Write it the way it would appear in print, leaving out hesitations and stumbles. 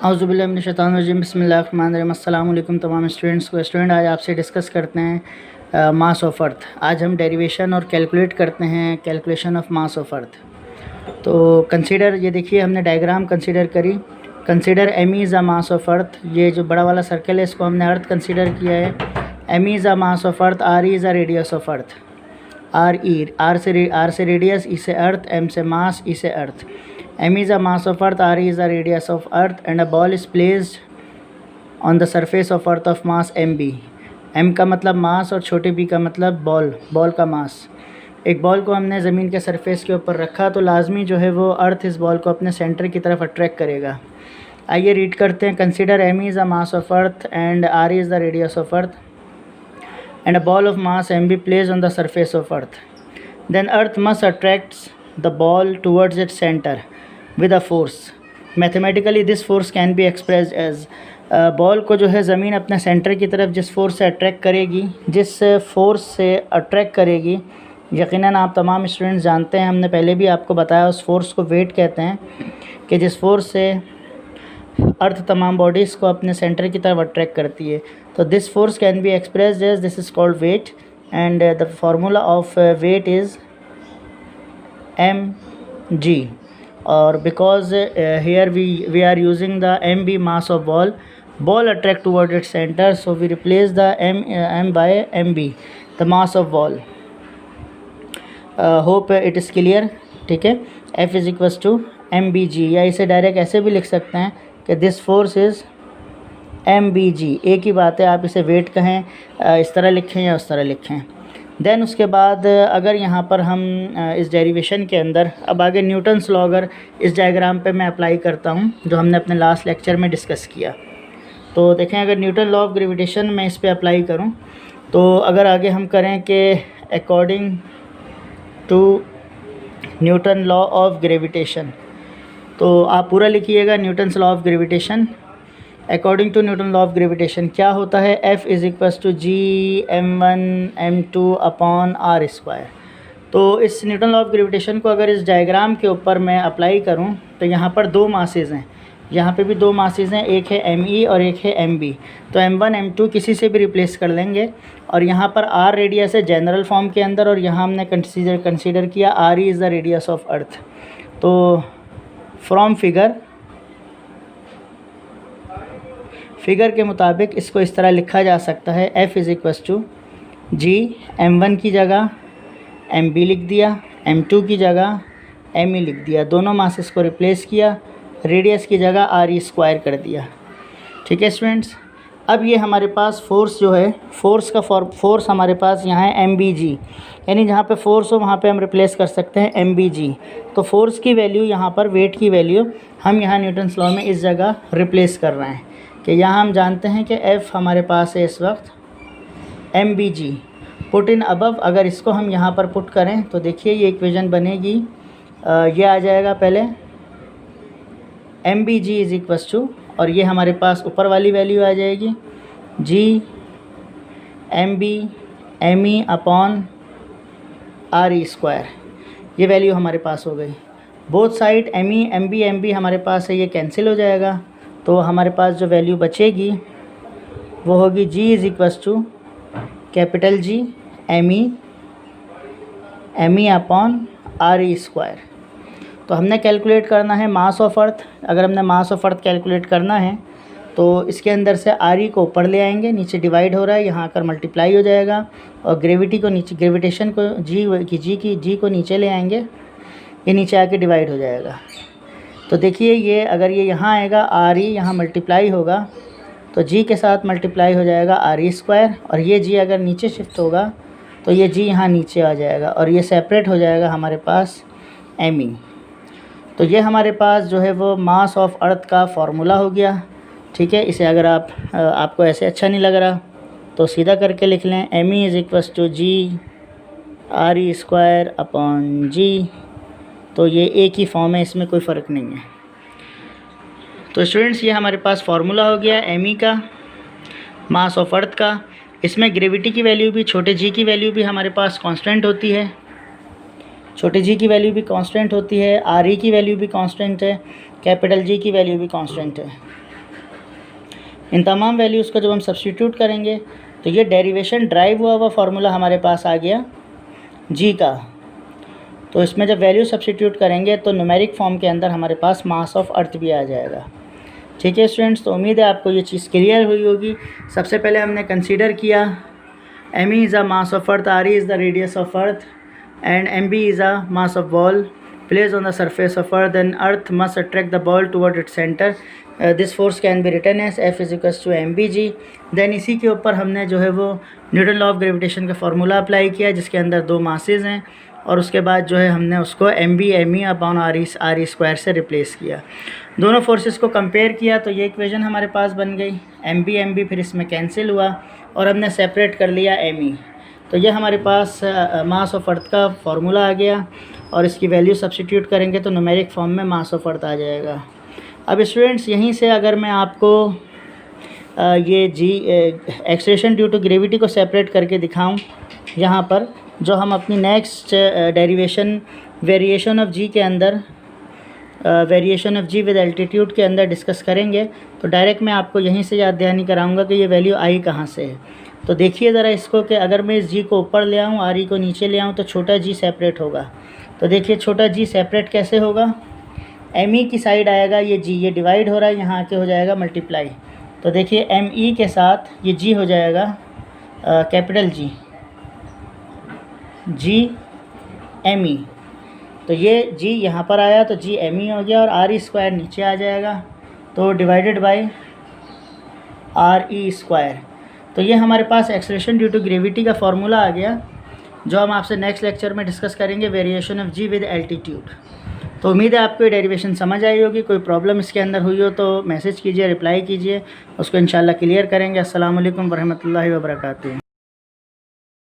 औज़ुबिल्लाहिमिनश्शैतानिर्रजीम बिस्मिल्लाहिर्रहमानिर्रहीम। अस्सलाम वालेकुम तमाम स्टूडेंट्स को। स्टूडेंट आज आपसे डिस्कस करते हैं मास ऑफ अर्थ। आज हम डेरिवेशन और कैलकुलेट करते हैं calculation of mass of earth. तो कंसीडर, ये देखिए हमने डायग्राम कंसीडर करी। Consider M is a mass of earth. ये जो बड़ा वाला सर्कल है इसको हमने अर्थ कंसीडर किया है। M is a mass of earth, R is a radius of earth. R से रेडियस, ई से अर्थ, एम से मास, ई से अर्थ। M is a mass of earth, R is a radius of earth and a ball is placed on the surface of earth of mass MB। M का मतलब मास और छोटे b का मतलब ball का मास। एक बॉल को हमने ज़मीन के सरफेस के ऊपर रखा तो लाजमी जो है वो अर्थ इस बॉल को अपने सेंटर की तरफ अट्रैक्ट करेगा। आइए रीड करते हैं। Consider M is a mass of earth and R is the radius of earth and a ball of mass MB placed on the surface of earth. Then earth must attract the ball towards its center with a force. Mathematically this force can be expressed as ball को जो है ज़मीन अपने centre की तरफ जिस force से attract करेगी, यकीनन आप तमाम स्टूडेंट्स जानते हैं, हमने पहले भी आपको बताया, उस फोर्स को वेट कहते हैं कि जिस फोर्स से अर्थ तमाम बॉडीज़ को अपने सेंटर की तरफ अट्रैक्ट करती है। तो this force can be expressed as, this is called weight and the formula of weight is mg। or because here we are using the mb mass of ball attract toward its center, so we replace the m by mb, the mass of ball। hope it is clear। ठीक है, F is equals to mbg, या इसे direct ऐसे भी लिख सकते हैं कि दिस फोर्स इज़ mbg। एक ही बात है, आप इसे वेट कहें, इस तरह लिखें या उस तरह लिखें। देन उसके बाद अगर यहाँ पर हम इस डेरिवेशन के अंदर अब आगे न्यूटन्स लॉ अगर इस डायग्राम पे मैं अप्लाई करता हूँ जो हमने अपने लास्ट लेक्चर में डिस्कस किया, तो देखें अगर न्यूटन लॉ ऑफ ग्रेविटेशन मैं इस पे अप्लाई करूँ तो अगर आगे हम करें कि according to Newton law of gravitation, तो आप पूरा लिखिएगा Newton's law of gravitation. According to Newton law of gravitation क्या होता है, F is equals to G m1 m2 upon R square. तो इस न्यूटन लॉ ऑफ ग्रेविटेशन को अगर इस डायग्राम के ऊपर मैं अप्लाई करूं तो यहाँ पर दो मासेज़ हैं, यहाँ पे भी दो मासेज़ हैं, एक है ME और एक है MB। तो m1 m2 किसी से भी रिप्लेस कर लेंगे और यहाँ पर R रेडियस है जनरल फॉर्म के अंदर, और यहाँ हमने कंसीडर किया R is the radius of earth. तो फ्रॉम फिगर के मुताबिक इसको इस तरह लिखा जा सकता है, F is equals to G m1 की जगह mb लिख दिया, m2 की जगह me लिख दिया, दोनों मासेस को रिप्लेस किया, रेडियस की जगह r स्क्वायर कर दिया। ठीक है स्टूडेंट्स, अब ये हमारे पास फोर्स जो है, फोर्स हमारे पास यहाँ है mbg, यानी जहाँ पे फोर्स हो वहाँ पे हम रिप्लेस कर सकते हैं mbg। तो फोर्स की वैल्यू यहाँ पर, वेट की वैल्यू हम यहाँ न्यूटन्स लॉ में इस जगह रिप्लेस कर रहे हैं कि यहाँ हम जानते हैं कि F हमारे पास है इस वक्त mbg पुट इन अबव। अगर इसको हम यहाँ पर पुट करें तो देखिए ये इक्वेशन बनेगी, ये आ जाएगा पहले mbg इज़ इक्वल्स टू, और ये हमारे पास ऊपर वाली वैल्यू आ जाएगी g mb me upon r square. ये वैल्यू हमारे पास हो गई। Both side me mb mb हमारे पास है, ये कैंसिल हो जाएगा, तो हमारे पास जो वैल्यू बचेगी वो होगी g is equals to capital G me upon r square. तो हमने कैलकुलेट करना है मास ऑफ अर्थ। अगर हमने मास ऑफ अर्थ कैलकुलेट करना है तो इसके अंदर से r को ऊपर ले आएंगे, नीचे डिवाइड हो रहा है, यहाँ आकर मल्टीप्लाई हो जाएगा, और ग्रेविटेशन को g को नीचे ले आएंगे, ये नीचे आके डिवाइड हो जाएगा। तो देखिए ये अगर ये यहाँ आएगा r यहाँ मल्टीप्लाई होगा तो g के साथ मल्टीप्लाई हो जाएगा r स्क्वायर, और ये g अगर नीचे शिफ्ट होगा तो ये g यहाँ नीचे आ जाएगा और ये सेपरेट हो जाएगा हमारे पास me। तो ये हमारे पास जो है वो मास ऑफ अर्थ का फार्मूला हो गया। ठीक है, इसे अगर आपको ऐसे अच्छा नहीं लग रहा तो सीधा करके लिख लें, me is equals to G r square upon g। तो ये एक ही फॉर्म है, इसमें कोई फ़र्क नहीं है। तो स्टूडेंट्स ये हमारे पास फार्मूला हो गया me का, मास ऑफ अर्थ का। इसमें ग्रेविटी की वैल्यू भी, छोटे g की वैल्यू भी हमारे पास कांस्टेंट होती है, छोटे g की वैल्यू भी कांस्टेंट होती है, r की वैल्यू भी कांस्टेंट है, कैपिटल G की वैल्यू भी कांस्टेंट है। इन तमाम वैल्यूज़ को जब हम सब्स्टिट्यूट करेंगे तो ये डेरिवेशन ड्राइव हुआ फार्मूला हमारे पास आ गया जी का। तो इसमें जब वैल्यू सब्स्टिट्यूट करेंगे तो न्यूमेरिक फॉर्म के अंदर हमारे पास मास ऑफ अर्थ भी आ जाएगा। ठीक है स्टूडेंट्स, तो उम्मीद है आपको ये चीज़ क्लियर हुई होगी। सबसे पहले हमने कंसीडर किया M E is a mass of earth, R E is the radius of earth and M B is a mass of ball placed on the surface of earth, then earth must attract the ball toward its center. This force can be written as F is equals to mvg. then इसी के ऊपर हमने जो है वो Newton law of gravitation का formula apply किया जिसके अंदर दो मासेज हैं और उसके बाद जो है हमने उसको M B M E upon R E square से रिप्लेस किया। दोनों फोर्सेस को कंपेयर किया तो ये इक्वेशन हमारे पास बन गई। एम बी फिर इसमें कैंसिल हुआ और हमने सेपरेट कर लिया एम ई। तो ये हमारे पास मास ऑफ अर्थ का फार्मूला आ गया और इसकी वैल्यू सब्स्टिट्यूट करेंगे तो न्यूमेरिक फॉर्म में मास ऑफ अर्थ आ जाएगा। अब स्टूडेंट्स यहीं से अगर मैं आपको ये G acceleration due to gravity को सेपरेट करके दिखाऊं, यहाँ पर जो हम अपनी next derivation variation of G के अंदर variation of G with altitude के अंदर डिस्कस करेंगे तो डायरेक्ट मैं आपको यहीं से याद दहानी कराऊंगा कि ये वैल्यू आई कहाँ से है। तो देखिए ज़रा इसको कि अगर मैं इस जी को ऊपर ले आऊँ, आर ई को नीचे ले आऊँ तो छोटा जी सेपरेट होगा। तो देखिए छोटा जी सेपरेट कैसे होगा, एम ई की साइड आएगा ये जी, ये डिवाइड हो रहा है, यहाँ आके हो जाएगा मल्टीप्लाई। तो देखिए एम ई के साथ ये जी हो जाएगा कैपिटल जी एम ई। तो ये जी यहाँ पर आया तो जी एम ई हो गया और आर ई स्क्वायर नीचे आ जाएगा तो divided by R E square. तो ये हमारे पास एक्सलेरेशन ड्यू टू ग्रेविटी का फार्मूला आ गया जो हम आपसे नेक्स्ट लेक्चर में डिस्कस करेंगे, variation of G with altitude. तो उम्मीद है आपको ये डेरिवेशन समझ आई होगी। कोई प्रॉब्लम इसके अंदर हुई हो तो मैसेज कीजिए, रिप्लाई कीजिए, उसको इंशाल्लाह क्लियर करेंगे। अस्सलाम वालेकुम वरहमतुल्लाहि वबरकातुहू।